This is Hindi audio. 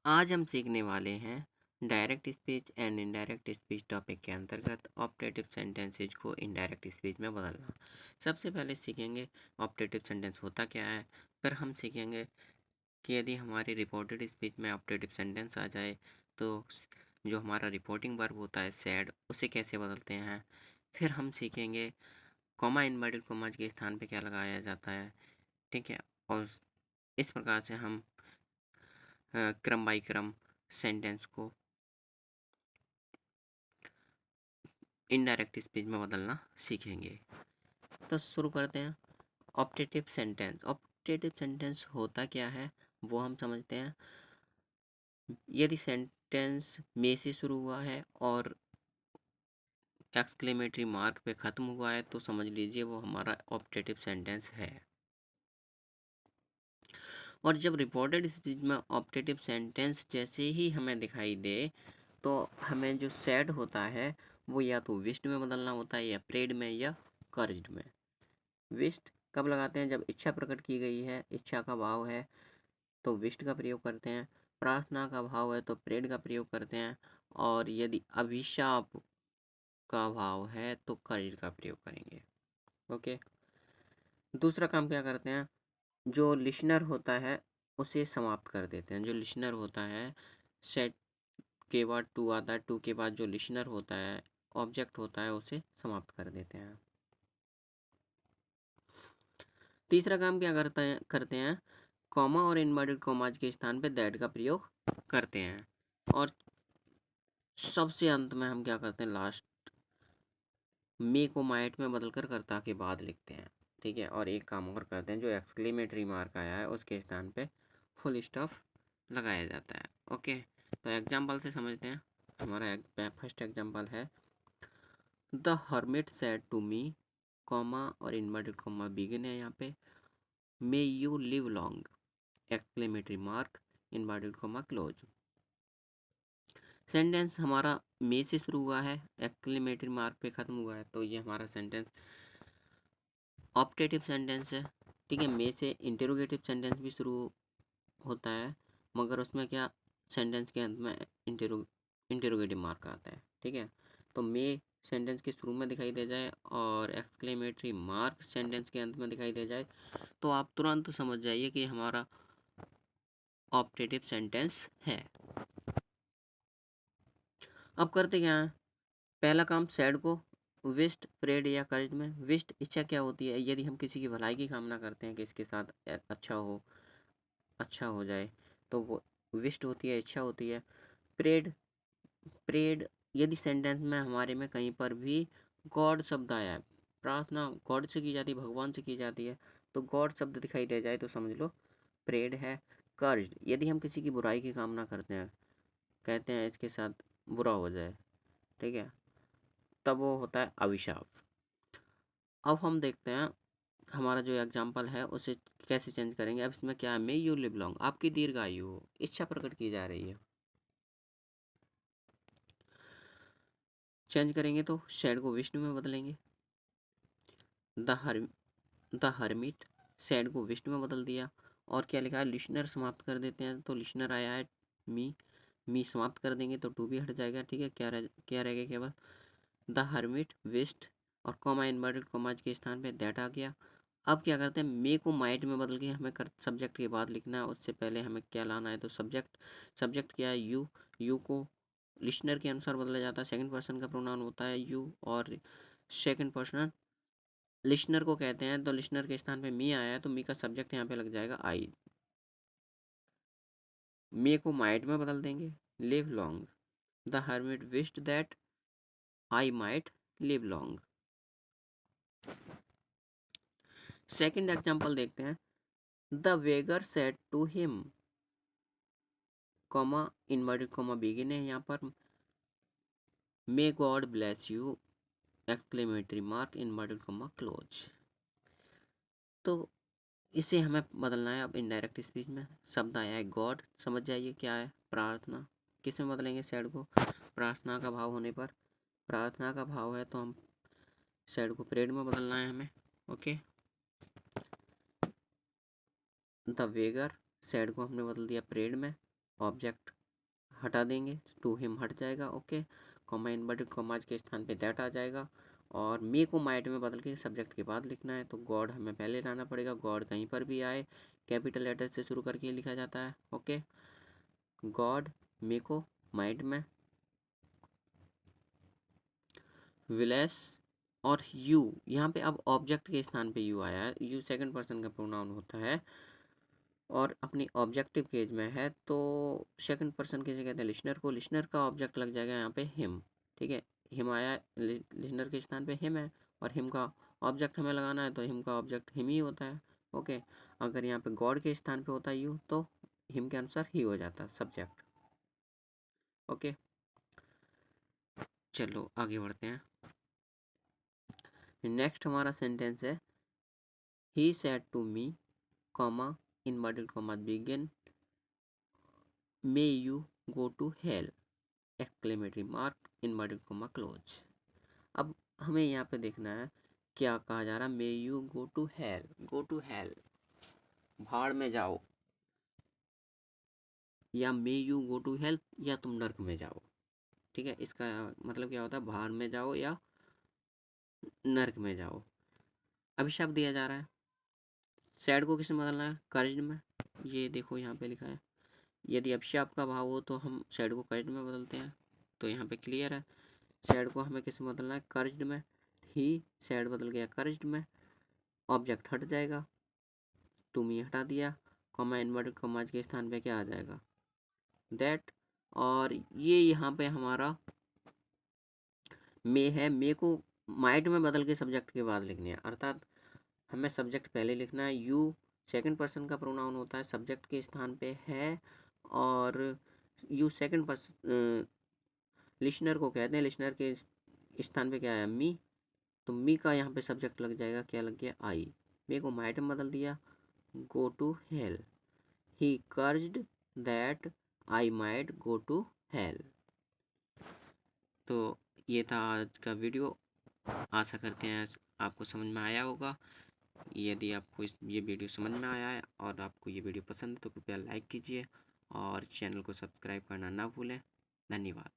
आज हम सीखने वाले हैं direct speech and indirect speech topic के अंतर्गत ऑप्टेटिव सेंटेंसेज को इनडायरेक्ट स्पीच में बदलना। सबसे पहले सीखेंगे ऑप्टेटिव सेंटेंस होता क्या है। फिर हम सीखेंगे कि यदि हमारी रिपोर्टेड स्पीच में ऑप्टेटिव सेंटेंस आ जाए तो जो हमारा रिपोर्टिंग वर्ब होता है सैड, उसे कैसे बदलते हैं। फिर हम सीखेंगे कॉमा इनवर्टेड कॉमाज के स्थान पे क्या लगाया जाता है। ठीक है। और इस प्रकार से हम क्रम बाई क्रम सेंटेंस को इनडायरेक्ट स्पीच में बदलना सीखेंगे। तो शुरू करते हैं। Optative sentence. ऑप्टेटिव सेंटेंस होता क्या है वो हम समझते हैं। यदि सेंटेंस में से शुरू हुआ है और एक्सक्लेमेटरी मार्क पे ख़त्म हुआ है तो समझ लीजिए वो हमारा ऑप्टेटिव सेंटेंस है। और जब रिपोर्टेड स्पीच में ऑप्टेटिव सेंटेंस जैसे ही हमें दिखाई दे तो हमें जो सैड होता है वो या तो विश्ड में बदलना होता है या प्रेड में या कर्ज्ड में। विश्ड कब लगाते हैं? जब इच्छा प्रकट की गई है, इच्छा का भाव है तो विश्ड का प्रयोग करते हैं। प्रार्थना का भाव है तो प्रेड का प्रयोग करते हैं। और यदि अभिशाप का भाव है तो कर्ज्ड का प्रयोग करेंगे। ओके। दूसरा काम क्या करते हैं, जो लिसनर होता है उसे समाप्त कर देते हैं। जो लिसनर होता है, सेट के बाद टू आता है, टू के बाद जो लिसनर होता है, ऑब्जेक्ट होता है, उसे समाप्त कर देते हैं। तीसरा काम क्या करते हैं, कॉमा और इनवर्टेड कॉमाज के स्थान पे दैट का प्रयोग करते हैं। और सबसे अंत में हम क्या करते हैं, लास्ट मे को माइट में बदलकर कर्ता के बाद लिखते हैं। ठीक है। और एक काम और करते हैं, जो एक्सक्लेमेटरी मार्क आया है उसके स्थान पे फुल स्टॉप लगाया जाता है। ओके। तो एग्जाम्पल से समझते हैं। हमारा फर्स्ट एग्जाम्पल है, the hermit said to me, comma और इनवर्टेड कॉमा बिगिन है यहाँ पे, may you live long exclamatory mark inverted comma close. Sentence हमारा मे से शुरू हुआ है, एक्सक्लेमेटरी मार्क पे ख़त्म हुआ है, तो ये हमारा सेंटेंस ऑप्टेटिव सेंटेंस है। ठीक है। मे से इंटेरोगेटिव सेंटेंस भी शुरू होता है मगर उसमें क्या, सेंटेंस के अंत में इंटेरोगेटिव मार्क आता है। ठीक है। तो मे सेंटेंस के शुरू में दिखाई दे जाए और एक्सक्लेमेटरी मार्क सेंटेंस के अंत में दिखाई दे जाए तो आप तुरंत समझ जाइए कि हमारा ऑप्टेटिव सेंटेंस है। अब करते क्या है, पहला काम सैड को विस्ट, प्रेड या कर्ज में। विस्ट इच्छा क्या होती है, यदि हम किसी की भलाई की कामना करते हैं कि इसके साथ अच्छा हो जाए तो वो विस्ट होती है, इच्छा होती है। प्रेड, प्रेड यदि सेंटेंस में हमारे में कहीं पर भी गॉड शब्द आया है, प्रार्थना गॉड से की जाती है, भगवान से की जाती है, तो गॉड शब्द दिखाई दे जाए तो समझ लो प्रेड है। कर्ज यदि हम किसी की बुराई की कामना करते हैं, कहते हैं इसके साथ बुरा हो जाए, ठीक है, तब वो होता है अभिशाप। अब हम देखते हैं हमारा जो एग्जाम्पल है उसे कैसे चेंज करेंगे। अब इसमें क्या है, मे यू लिव लॉन्ग, आपकी दीर्घायु हो, इच्छा प्रकट की जा रही है। चेंज करेंगे तो शैड को विष्णु में बदलेंगे। The her the hermit, sad को विष्णु में बदल दिया। और क्या लिखा है, लिसनर समाप्त कर देते हैं तो लिसनर आया है मी, मी समाप्त कर देंगे तो टू भी हट जाएगा। ठीक है। क्या रहेगा केवल द हरमिट विस्ट और कॉमा इन्वर्टेड कॉमाज के स्थान पे दैट आ गया। अब क्या करते हैं, मे को माइट में बदल के हमें सब्जेक्ट के बाद लिखना है। उससे पहले हमें क्या लाना है, तो सब्जेक्ट क्या है, यू। यू को लिसनर के अनुसार बदला जाता है, सेकंड पर्सन का प्रोनाउन होता है यू। और सेकंड पर्सन लिसनर को कहते हैं, तो लिसनर के स्थान पे मी आया है तो मी का सब्जेक्ट यहाँ पे लग जाएगा आई। मे को माइट में बदल देंगे, live long, the hermit wished that I might live long. Second example देखते हैं, the beggar said to him, comma inverted comma begin है यहाँ पर, may God bless you exclamatory mark inverted comma close. तो इसे हमें बदलना है अब इनडायरेक्ट स्पीच में। शब्द आया है गॉड, समझ जाइए क्या है, प्रार्थना। किस में बदलेंगे, सैड को प्रार्थना का भाव होने पर, प्रार्थना का भाव है तो हम सैड को प्रेड में बदलना है हमें। ओके। द वेगर, सैड को हमने बदल दिया प्रेड में। ऑब्जेक्ट हटा देंगे, टू हिम हट जाएगा, ओके। कॉमा इन्वर्टेड कॉमाज के स्थान पे दैट आ जाएगा, और मे को माइट में बदल के सब्जेक्ट के बाद लिखना है, तो गॉड हमें पहले लाना पड़ेगा। गॉड कहीं पर भी आए कैपिटल लेटर से शुरू करके लिखा जाता है, ओके। गॉड मे को माइट में, विलेस और यू, यहाँ पे अब ऑब्जेक्ट के स्थान पे यू आया है। यू सेकंड पर्सन का प्रोनाउन होता है और अपनी ऑब्जेक्टिव केज में है, तो सेकंड पर्सन किसे कहते हैं, लिसनर को। लिसनर का ऑब्जेक्ट लग जाएगा यहाँ पे हिम, ठीक है। हिम आया, लिसनर के स्थान पे हिम है, और हिम का ऑब्जेक्ट हमें लगाना है, तो हिम का ऑब्जेक्ट हिम ही होता है, ओके। अगर यहाँ पे गॉड के स्थान पे होता यू, तो हिम के अनुसार ही हो जाता सब्जेक्ट, ओके। चलो आगे बढ़ते हैं। नेक्स्ट हमारा सेंटेंस है, he said to me, comma inverted comma begin, may you go to hell, exclamatory mark inverted comma close. अब हमें यहाँ पे देखना है क्या कहा जा रहा है, may you go to hell. Go to hell, भाड़ में जाओ, या may you go to hell, या तुम नर्क में जाओ, ठीक है। इसका मतलब क्या होता है, भाड़ में जाओ या नर्क में जाओ। अभिशाप दिया जा रहा है, सैड को किसमें बदलना है, करेज में। ये देखो यहाँ पे लिखा है, यदि अभिशाप का भाव हो तो हम सैड को करेज में बदलते हैं, तो यहाँ पे क्लियर है। सैड को हमें किस में बदलना है, कर्ज्ड में। ही सैड बदल गया कर्ज्ड में, ऑब्जेक्ट हट जाएगा, तुम ही हटा दिया, कॉमा इन्वर्टेड कॉमाज के स्थान पे क्या आ जाएगा, दैट। और ये यहाँ पे हमारा मे है, मे को माइट में बदल के सब्जेक्ट के बाद लिखने हैं, अर्थात हमें सब्जेक्ट पहले लिखना है। यू सेकंड पर्सन का प्रोनाउन होता है, सब्जेक्ट के स्थान पे है, और यू सेकंड पर्सन लिसनर को कहते हैं, लिसनर के स्थान पे क्या है, मी, तो मी का यहाँ पे सब्जेक्ट लग जाएगा, क्या लग गया, आई। मे को माइट में बदल दिया, go to hell, he cursed that I might go to hell. तो ये था आज का वीडियो, आशा करते हैं आपको समझ में आया होगा। यदि आपको ये वीडियो समझ में आया है और आपको ये वीडियो पसंद है तो कृपया लाइक कीजिए और चैनल को सब्सक्राइब करना ना भूलें। धन्यवाद।